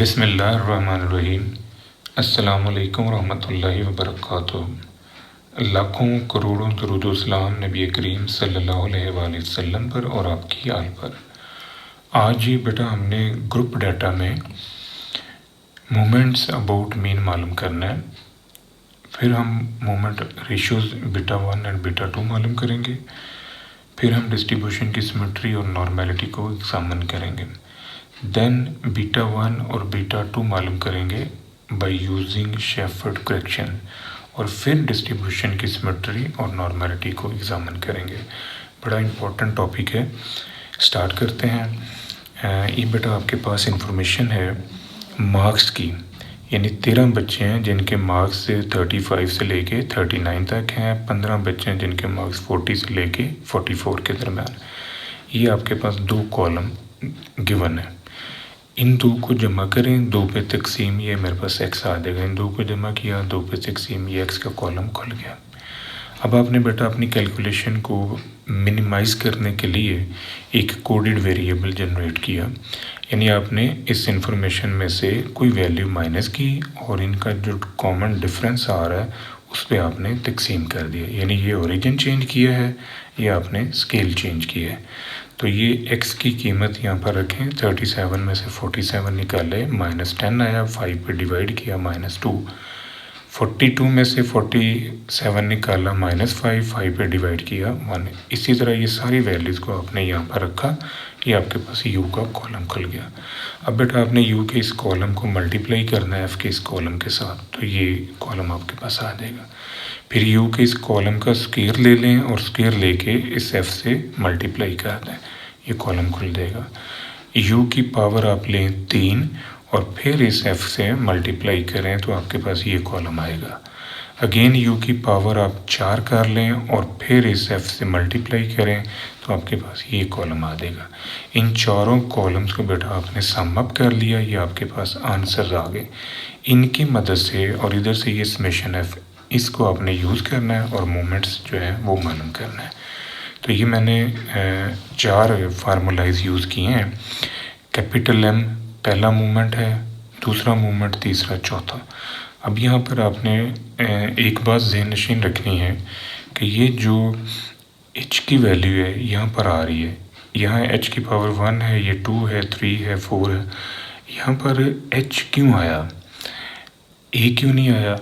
बिस्मिल्लाहिर्रहमानिर्रहीम। अस्सलामुअलैकुम रहमतुल्लाहि व बरकातुहू। लाखों करोड़ों दरूद व सलाम नबी करीम सल्लल्लाहु अलैहि वसल्लम पर और आपकी आल पर। आज ही बेटा हमने ग्रुप डाटा में मोमेंट्स अबाउट मीन मालूम करना है। फिर हम moment ratios beta 1 and beta 2 मालूम करेंगे। फिर हम डिस्ट्रीब्यूशन की सिमेट्री और नॉर्मेलिटी को एग्जामिन करेंगे। देन बीटा 1 और बीटा 2 मालूम करेंगे बाय यूजिंग शेफर्ड करेक्शन, और फिर डिस्ट्रीब्यूशन की सिमेट्री और नॉर्मेलिटी को एग्जामिन करेंगे। बड़ा इम्पोर्टेंट टॉपिक है, स्टार्ट करते हैं। ये बेटा आपके पास इंफॉर्मेशन है मार्क्स की, यानी 13 बच्चे हैं जिनके मार्क्स 35 से लेके 39 तक हैं। 15 बच्चे हैं जिनके मार्क्स 40 से लेके 44 के दरम्यान। ये आपके पास 2 कॉलम गिवन है। इन 2 को जमा करें, 2 पे तकसीम, ये मेरे पास x आ जाएगा। इन 2 को जमा किया, 2 पे तकसीम, ये x का कॉलम खुल गया। अब आपने बेटा अपनी कैलकुलेशन को मिनिमाइज़ करने के लिए एक कोडेड वेरिएबल जनरेट किया, यानी आपने इस इंफॉर्मेशन में से कोई वैल्यू माइनस की और इनका जो कॉमन डिफरेंस आ रहा है उस पर आपने तकसीम कर दिया। यानी ये ओरिजिन चेंज किया है, ये आपने स्केल चेंज किया है। तो ये x की कीमत यहाँ पर रखें, 37 में से 47 निकाले, -10 आया, 5 पे डिवाइड किया, -2। 42 में से 47 निकाला, -5, 5 पे डिवाइड किया, 1। इसी तरह ये सारी वैल्यूज़ को आपने यहाँ पर रखा, ये आपके पास u का कॉलम खुल गया। अब बेटा आपने u के इस कॉलम को मल्टीप्लाई करना है f के इस कॉलम के साथ, तो ये कॉलम आपके पास आ जाएगा। फिर u के इस कॉलम का स्क्वायर ले लें और स्क्वायर लेके इस f से मल्टीप्लाई कर दें, ये कॉलम खुल जाएगा। u की पावर आप लें 3 और फिर इस f से मल्टीप्लाई करें तो आपके पास ये कॉलम आएगा। अगेन u की पावर आप 4 कर लें और फिर इस f से मल्टीप्लाई करें तो आपके पास ये कॉलम आ जाएगा। इन चारों कॉलम्स को बेटा आपने सम अप कर लिया, ये आपके पास आंसर आ गए। इनकी मदद से और इधर से ये समेशन f, इसको आपने यूज़ करना है और मोमेंट्स जो है वो मालूम करना है। तो ये मैंने 4 फार्मूलाइज यूज़ किए हैं। कैपिटल M पहला मूवमेंट है, दूसरा मूवमेंट, तीसरा, चौथा। अब यहाँ पर आपने एक बात ज़हन नशीन रखनी है कि ये जो h की वैल्यू है यहाँ पर आ रही है, यहाँ h की पावर 1 है, ये 2 है, 3 है, 4 है। यहाँ पर h क्यों आया, a क्यों नहीं आया,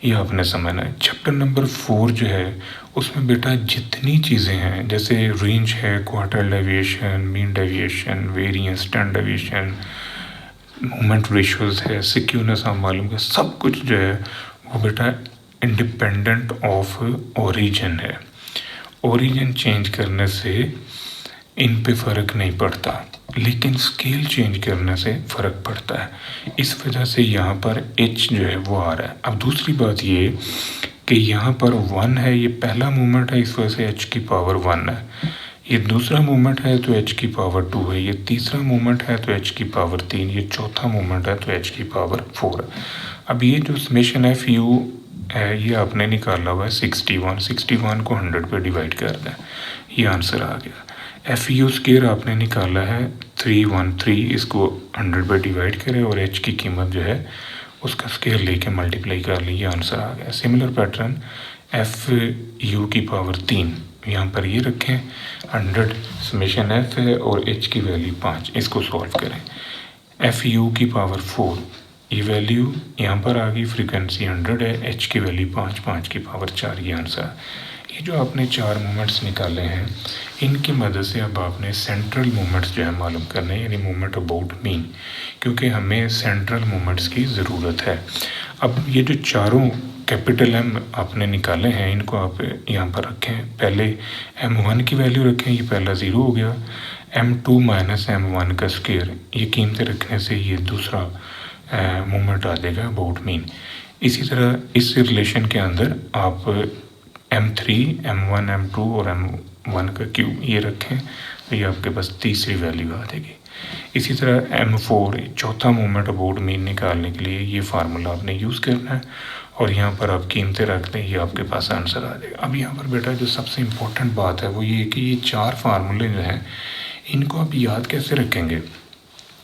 ये आपने समझना है। चैप्टर नंबर 4 जो है उसमें बेटा जितनी चीज़ें हैं, जैसे रेंज है, quarter deviation, mean deviation, variance, standard deviation, moment ratios है, सिक्योरनेस आप मालूम है, सब कुछ जो है वो बेटा इंडिपेंडेंट ऑफ ओरिजिन है। ओरिजिन चेंज करने से इन पे फ़र्क नहीं पड़ता, लेकिन स्केल चेंज करने से फ़र्क पड़ता है। इस वजह से यहाँ पर h जो है वो आ रहा है। अब दूसरी बात ये कि यहाँ पर 1 है, ये पहला मूवमेंट है, इस वजह से h की पावर 1 है। ये दूसरा मूवमेंट है तो h की पावर 2 है। ये तीसरा मूवमेंट है तो h की पावर 3। ये चौथा मूवमेंट है तो h की पावर 4 है। अब ये जो समेशन FU है ये आपने निकाला हुआ है 61 को 100 पे डिवाइड कर दें, ये आंसर आ गया। FU स्क्वायर आपने निकाला है 313, इसको 100 पे डिवाइड करें और h की कीमत जो है उसका स्क्वायर लेके मल्टीप्लाई कर ली, ये आंसर आ गया। सिमिलर पैटर्न FU की पावर 3 यहाँ पर ये रखें, 100 समेशन f है और h की वैल्यू 5, इसको सॉल्व करें। FU की पावर 4, ये वैल्यू यहाँ पर आ गई, फ्रीक्वेंसी 100 है, h की वैल्यू 5, 5 की पावर 4, ये आंसर। ये जो आपने 4 मूवमेंट्स निकाले हैं, इनकी मदद से अब आपने सेंट्रल मूवमेंट्स जो है मालूम करने हैं, यानी मूवमेंट अबाउट मीन, क्योंकि हमें सेंट्रल मूवमेंट्स की ज़रूरत है। अब ये जो चारों कैपिटल M आपने निकाले हैं, इनको आप यहाँ पर रखें। पहले M1 की वैल्यू रखें, ये पहला 0 हो गया। M2 माइनस M1 का स्क्वायर, ये कीमतें रखने से ये दूसरा मूवमेंट आ जाएगा अबाउट मीन। इसी तरह इस रिलेशन के अंदर आप M3, M1, M2 और M1 का क्यूब ये रखें, तो ये आपके पास तीसरी वैल्यू आ जाएगी। इसी तरह M4 चौथा मूवमेंट अबाउट मीन निकालने के लिए ये फार्मूला आपने यूज़ करना है और यहाँ पर आप कीमतें रख दें, ये आपके पास आंसर आ जाएगा। अब यहाँ पर बेटा जो सबसे इम्पोर्टेंट बात है वो ये कि ये 4 फार्मूले जो हैं इनको आप याद कैसे रखेंगे।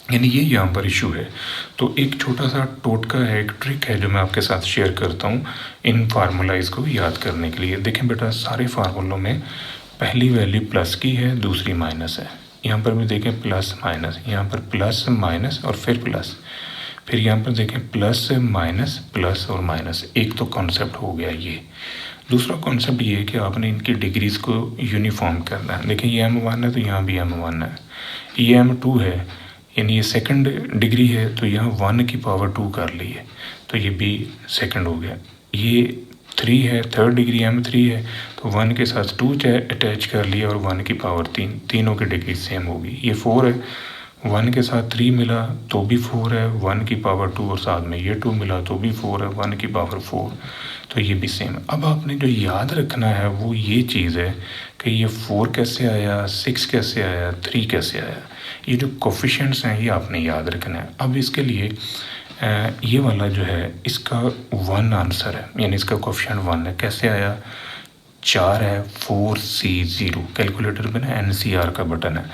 यानी ये यहाँ पर इशू है। तो एक छोटा सा टोटका है, एक ट्रिक है जो मैं आपके साथ शेयर करता हूँ इन फार्मूलाइज को याद करने के लिए। देखें बेटा, सारे फार्मूलों में पहली वैल्यू प्लस की है, दूसरी माइनस है। यहाँ पर भी देखें प्लस माइनस, यहाँ पर प्लस माइनस और फिर प्लस, फिर यहाँ पर देखें प्लस माइनस प्लस और माइनस। एक तो कॉन्सेप्ट हो गया ये। दूसरा कॉन्सेप्ट ये है कि आपने इनकी डिग्रीज़ को यूनिफॉर्म करना है। देखिए ये m1 है तो यहाँ भी m1 है, ये m2 है यानी ये सेकंड डिग्री है तो यहाँ 1 की पावर 2 कर ली है तो ये भी सेकंड हो गया। ये 3 है, थर्ड डिग्री m3 है तो 1 के साथ 2 अटैच कर लिया और 1 की पावर 3, तीनों की डिग्री सेम होगी। ये 4 है, 1 के साथ 3 मिला तो भी 4 है, 1 की पावर 2 और साथ में ये 2 मिला तो भी 4 है, 1 की पावर 4 तो ये भी सेम। अब आपने जो याद रखना है वो ये चीज़ है कि ये 4 कैसे आया, 6 कैसे आया, 3 कैसे आया। ये जो कोफिशिएंट्स हैं ये आपने याद रखना है। अब इसके लिए ये वाला जो है इसका 1 आंसर है, यानी इसका कोफिशिएंट 1 है। कैसे आया, 4 है, 4C0, कैलकुलेटर में ना NCR का बटन है,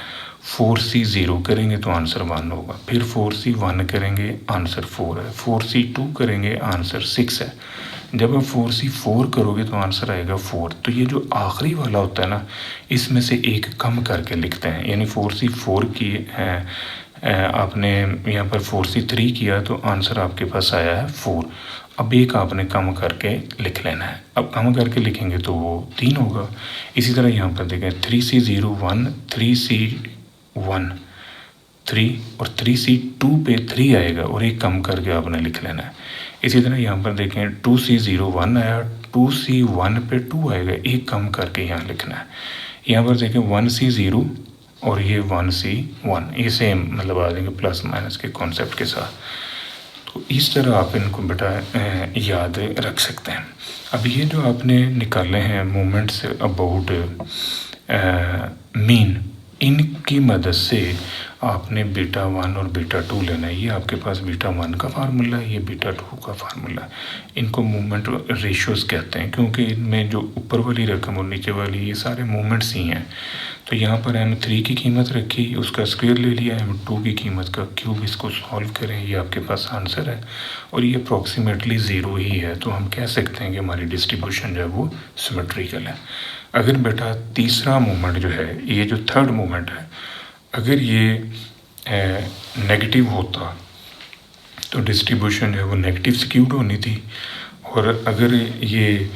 4C0 करेंगे तो आंसर 1 होगा, फिर 4C1 करेंगे आंसर 4 है, 4C2 करेंगे आंसर 6 है, जब आप 4C4 करोगे तो आंसर आएगा 4। तो ये जो आखिरी वाला होता है ना, इसमें से एक कम करके लिखते हैं, यानी 4C4 की आपने यहाँ पर 4C3 किया तो आंसर आपके पास आया है 4। अब एक आपने कम करके लिख लेना है। अब कम करके लिखेंगे तो वो 3 होगा। इसी तरह यहाँ पर देखें 3C0 1, 3C1 3 और 3C2 पे 3 आएगा और एक कम करके आपने लिख लेना है। इसी तरह यहाँ पर देखें 2C0 1 आया, 2C1 पे 2 आएगा, एक कम करके यहाँ लिखना है। यहाँ पर देखें 1C0 और ये 1C1, ये सेम मतलब आ जाएंगे प्लस माइनस के कॉन्सेप्ट के साथ। तो इस तरह आप इनको बेटा याद रख सकते हैं। अब ये जो आपने निकाले हैं मोमेंट्स अबाउट मीन, इनकी मदद से आपने बीटा 1 और बीटा 2 लेना है। ये आपके पास बीटा 1 का फार्मूला है, ये बीटा 2 का फार्मूला है। इनको मूवमेंट रेशियोज़ कहते हैं क्योंकि इनमें जो ऊपर वाली रकम और नीचे वाली ये सारे मूवमेंट्स ही हैं। तो यहाँ पर m3 की कीमत रखी, उसका स्क्वायर ले लिया, m2 की कीमत का क्यूब, इसको सॉल्व करें, ये आपके पास आंसर है और ये अप्रॉक्सीमेटली 0 ही है। तो हम कह सकते हैं कि हमारी डिस्ट्रीब्यूशन जो है वो सिमेट्रिकल है। अगर बेटा तीसरा मूवमेंट जो है, ये जो थर्ड मूवमेंट है, अगर ये नेगेटिव होता तो डिस्ट्रीब्यूशन जो है वो नेगेटिव स्क्यूड होनी थी, और अगर ये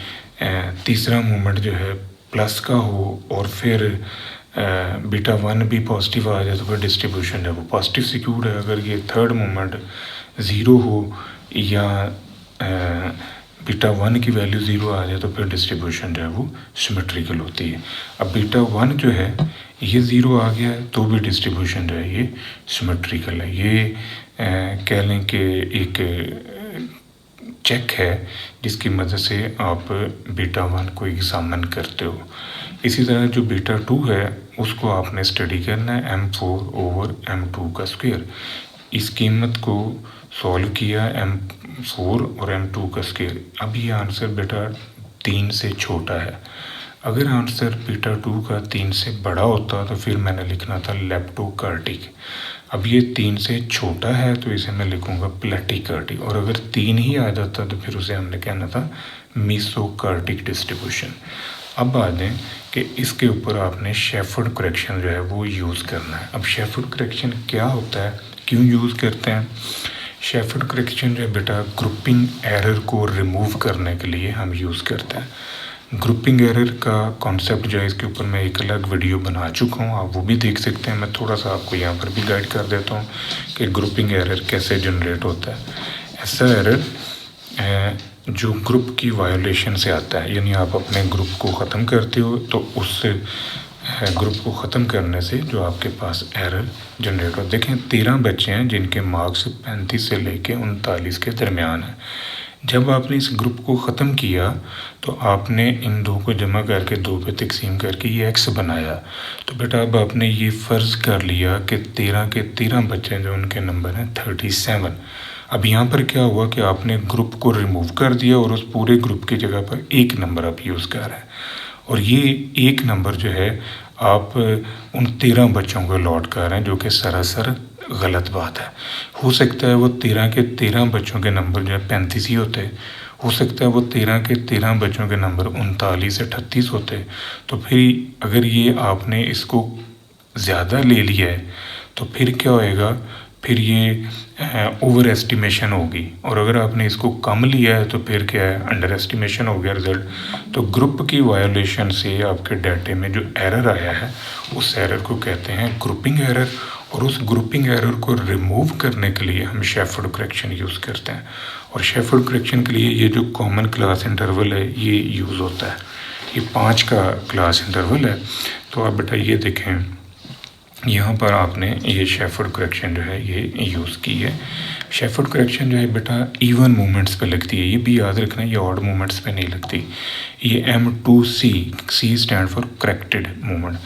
तीसरा मूवमेंट जो है प्लस का हो और फिर बीटा 1 भी पॉजिटिव आ जाए तो फिर डिस्ट्रीब्यूशन जो है वो पॉजिटिव स्क्यूड है। अगर ये थर्ड मूवमेंट 0 हो या बीटा 1 की वैल्यू 0 आ जाए तो फिर डिस्ट्रीब्यूशन जो है वो सिमेट्रिकल होती है। अब बीटा 1 जो है ये 0 आ गया है तो भी डिस्ट्रीब्यूशन जो है ये सिमेट्रिकल है। ये कह लें कि एक चेक है जिसकी मदद से आप बीटा 1 को एग्जामिन करते हो। इसी तरह जो बीटा 2 है उसको आपने स्टडी करना है m4 ओवर m2 का स्क्वायर। इस कीमत को सॉल्व किया m4 और m2 का स्क्वायर। अब ये आंसर बेटा 3 से छोटा है। अगर आंसर बीटा 2 का 3 से बड़ा होता तो फिर मैंने लिखना था लेप्टोकार्टिक। अब ये 3 से छोटा है तो इसे मैं लिखूंगा प्लेटिकार्टिक, और अगर 3 ही आ जाता तो फिर उसे हमने कहना था मीसोकार्टिक डिस्ट्रीब्यूशन। अब आ जाएं कि इसके ऊपर आपने शेफर्ड करेक्शन जो है वो यूज़ करना है। अब शेफर्ड करेक्शन क्या होता है, क्यों यूज़ करते हैं? शेफर्ड करेक्शन जो है बेटा ग्रुपिंग एरर को रिमूव करने के लिए हम यूज़ करते हैं। ग्रुपिंग एरर का कॉन्सेप्ट जो है इसके ऊपर मैं एक अलग वीडियो बना चुका हूँ, आप वो भी देख सकते हैं। मैं थोड़ा सा आपको यहाँ पर भी गाइड कर देता हूँ कि ग्रुपिंग एरर कैसे जनरेट होता है। ऐसा एरर जो ग्रुप की वायोलेशन से आता है, यानी आप अपने ग्रुप को ख़त्म करते हो तो उस ग्रुप को ख़त्म करने से जो आपके पास एरर जनरेट हो। देखें 13 बच्चे हैं जिनके मार्क्स 35 से लेके 39 के दरमियान है। जब आपने इस ग्रुप को ख़त्म किया तो आपने इन दो को जमा करके 2 पे तकसीम करके ये x बनाया। तो बेटा अब आपने ये फ़र्ज़ कर लिया कि 13 के 13 बच्चे जो उनके नंबर हैं 37। अब यहाँ पर क्या हुआ कि आपने ग्रुप को रिमूव कर दिया और उस पूरे ग्रुप की जगह पर एक नंबर आप यूज़ कर रहे हैं, और ये एक नंबर जो है आप उन 13 बच्चों को अलॉट कर रहे हैं जो कि सरासर गलत बात है। हो सकता है वो 13 के 13 बच्चों के नंबर जो है 35 ही होते, हो सकता है वो 13 के 13 बच्चों के नंबर 39 से 38 होते। तो फिर अगर ये आपने इसको ज़्यादा ले लिया है तो फिर क्या होएगा, फिर ये ओवर एस्टिमेशन होगी, और अगर आपने इसको कम लिया है तो फिर क्या है, अंडर एस्टिमेशन हो गया रिज़ल्ट। तो ग्रुप की वायोलेशन से आपके डाटे में जो एरर आया है उस एरर को कहते हैं ग्रुपिंग एरर, और उस ग्रुपिंग एरर को रिमूव करने के लिए हम शेफर्ड करेक्शन यूज़ करते हैं। और शेफर्ड करेक्शन के लिए ये जो कॉमन क्लास इंटरवल है ये यूज़ होता है, ये 5 का क्लास इंटरवल है। तो आप बेटा ये देखें, यहाँ पर आपने ये शेफर्ड करेक्शन जो है ये यूज़ की है। शेफर्ड करेक्शन जो है बेटा इवन मूवमेंट्स पे लगती है, ये भी याद रखना, ये ऑड मूवमेंट्स पे नहीं लगती। ये M2C, C stand for corrected movement,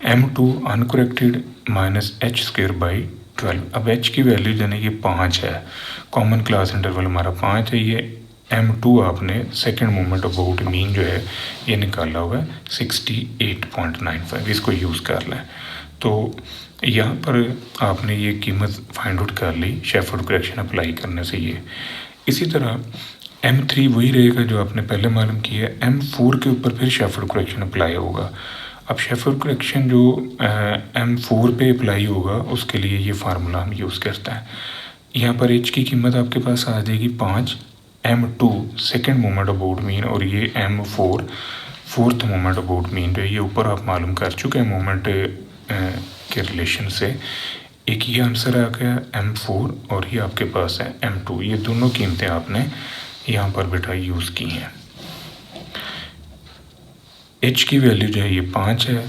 M2 uncorrected minus h²/12। अब h की वैल्यू जो है ये 5 है, कॉमन क्लास इंटरवल हमारा 5 है। ये M2 आपने सेकेंड मूवमेंट अबाउट मीन जो है ये निकाला होगा 68.95, इसको यूज़ कर लें। तो यहाँ पर आपने ये कीमत फाइंड आउट कर ली शेफर्ड करेक्शन अप्लाई करने से। ये इसी तरह M3 वही रहेगा जो आपने पहले मालूम किया है, M4 के ऊपर फिर शेफर्ड करेक्शन अप्लाई होगा। अब शेफर्ड करेक्शन जो M4 पे अप्लाई होगा उसके लिए ये फार्मूला हम यूज़ करते हैं। यहाँ पर h की कीमत आपके पास आ जाएगी 5, M2 second moment about mean, और ये M4 fourth moment about mean जो ये ऊपर आप मालूम कर चुके हैं मोमेंट के रिलेशन से। एक ये आंसर आ गया M4 और ये आपके पास है M2, ये दोनों कीमतें आपने यहाँ पर बेटा यूज़ की हैं। h की वैल्यू जो है ये 5 है,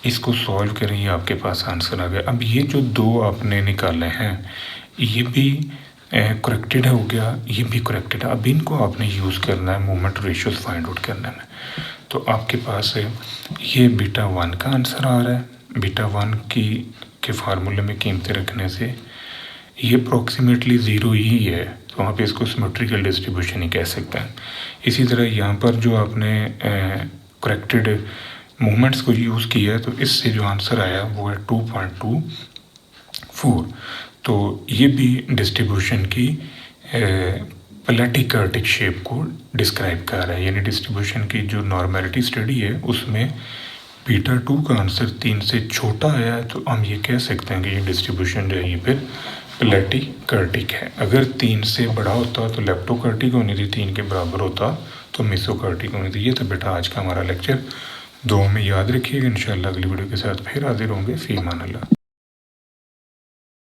इसको सॉल्व करें, ये आपके पास आंसर आ गया। अब ये जो दो आपने निकाले हैं ये भी करेक्टेड हो गया, ये भी करेक्टेड है। अब इनको आपने यूज़ करना है मोमेंट रेशियोज फाइंड आउट करने में। तो आपके पास है ये बीटा 1 का आंसर आ रहा है। बीटा 1 के फार्मूले में कीमतें रखने से ये अप्रॉक्सीमेटली 0 ही है, तो आप इसको सिमेट्रिकल डिस्ट्रीब्यूशन ही कह सकते हैं। इसी तरह यहाँ पर जो आपने करेक्टेड मूवमेंट्स को यूज़ किया है तो इससे जो आंसर आया वो है 2.24। तो ये भी डिस्ट्रीब्यूशन की प्लेटिकर्टिक शेप को डिस्क्राइब कर रहा है, यानी डिस्ट्रीब्यूशन की जो नॉर्मेलिटी स्टडी है उसमें बीटा 2 का आंसर 3 से छोटा आया है, तो हम ये कह सकते हैं कि ये डिस्ट्रीब्यूशन जो है ये फिर प्लेटिकर्टिक है। अगर 3 से बड़ा होता तो लेप्टोकर्टिक होनी थी, 3 के बराबर होता तो मेसोकर्टिक होनी थी। ये तो बेटा आज का हमारा लेक्चर 2 में याद रखिएगा। इंशाल्लाह अगली वीडियो के साथ फिर हाजिर होंगे। फी अमान अल्लाह।